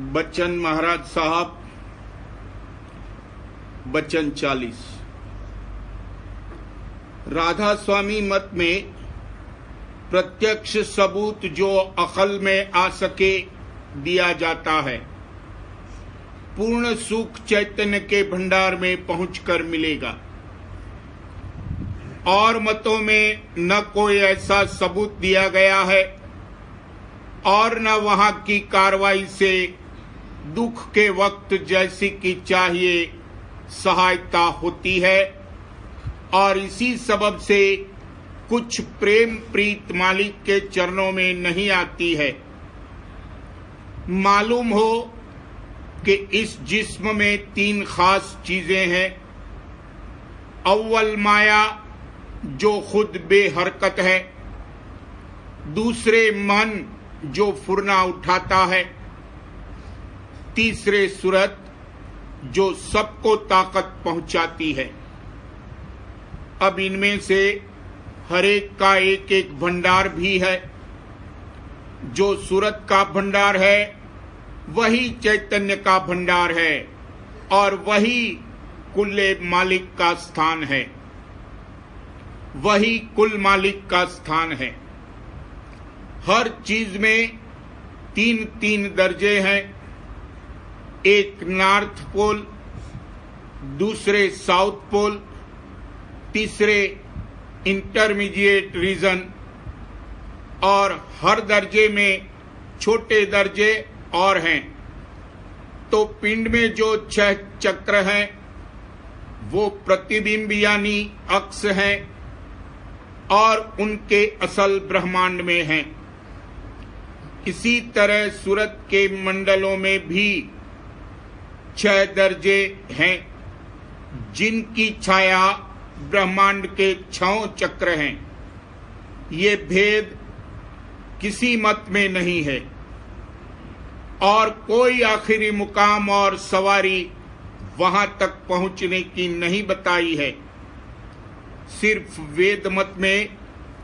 बच्चन महाराज साहब, बच्चन 40। राधा स्वामी मत में प्रत्यक्ष सबूत जो अकल में आ सके दिया जाता है, पूर्ण सुख चैतन्य के भंडार में पहुंचकर मिलेगा। और मतों में न कोई ऐसा सबूत दिया गया है और न वहां की कार्रवाई से दुख के वक्त जैसी की चाहिए सहायता होती है, और इसी सबब से कुछ प्रेम प्रीत मालिक के चरणों में नहीं आती है। मालूम हो कि इस जिस्म में 3 खास चीजें हैं। अव्वल माया जो खुद बेहरकत है, दूसरे मन जो फुरना उठाता है, तीसरे सूरत जो सबको ताकत पहुंचाती है। अब इनमें से हर एक का एक एक भंडार भी है। जो सूरत का भंडार है वही चैतन्य का भंडार है और वही कुल मालिक का स्थान है, वही कुल मालिक का स्थान है। हर चीज में 3-3 दर्जे हैं। एक नॉर्थ पोल, दूसरे साउथ पोल, तीसरे इंटरमीडिएट रीजन, और हर दर्जे में छोटे दर्जे और हैं। तो पिंड में जो 6 चक्र हैं वो प्रतिबिंब यानी अक्ष हैं और उनके असल ब्रह्मांड में हैं। इसी तरह सूरत के मंडलों में भी 6 दर्जे हैं जिनकी छाया ब्रह्मांड के 6 चक्र हैं। ये भेद किसी मत में नहीं है और कोई आखिरी मुकाम और सवारी वहां तक पहुंचने की नहीं बताई है। सिर्फ वेद मत में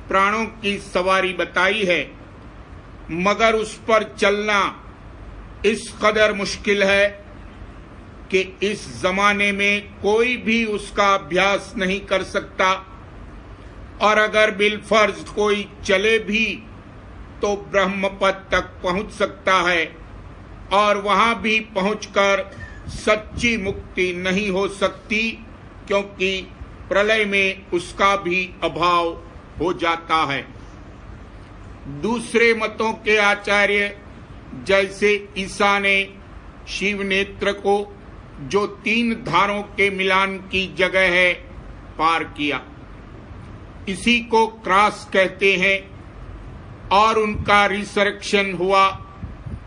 प्राणों की सवारी बताई है, मगर उस पर चलना इस कदर मुश्किल है कि इस जमाने में कोई भी उसका अभ्यास नहीं कर सकता, और अगर बिलफर्ज कोई चले भी तो ब्रह्म पद तक पहुंच सकता है, और वहां भी पहुंचकर सच्ची मुक्ति नहीं हो सकती, क्योंकि प्रलय में उसका भी अभाव हो जाता है। दूसरे मतों के आचार्य जैसे ईसा ने शिव नेत्र को, जो 3 धारों के मिलान की जगह है, पार किया। इसी को क्रॉस कहते हैं, और उनका रिसरेक्शन हुआ,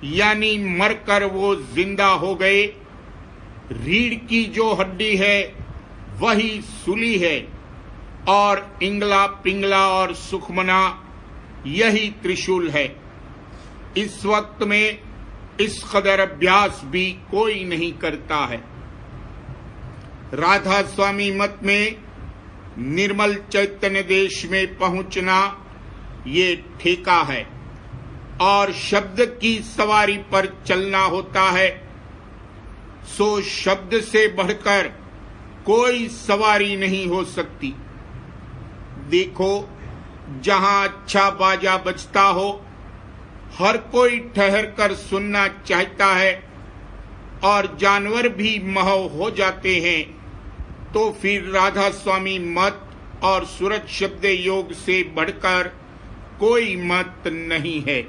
यानी मरकर वो जिंदा हो गए। रीढ़ की जो हड्डी है वही सूली है, और इंगला पिंगला और सुखमना यही त्रिशूल है। इस वक्त में इस कदर अभ्यास भी कोई नहीं करता है। राधा स्वामी मत में निर्मल चैतन्य देश में पहुंचना ये ठेका है, और शब्द की सवारी पर चलना होता है। सो शब्द से बढ़कर कोई सवारी नहीं हो सकती। देखो, जहां अच्छा बाजा बजता हो, हर कोई ठहर कर सुनना चाहता है, और जानवर भी महव हो जाते हैं। तो फिर राधा स्वामी मत और सूरत शब्द योग से बढ़कर कोई मत नहीं है।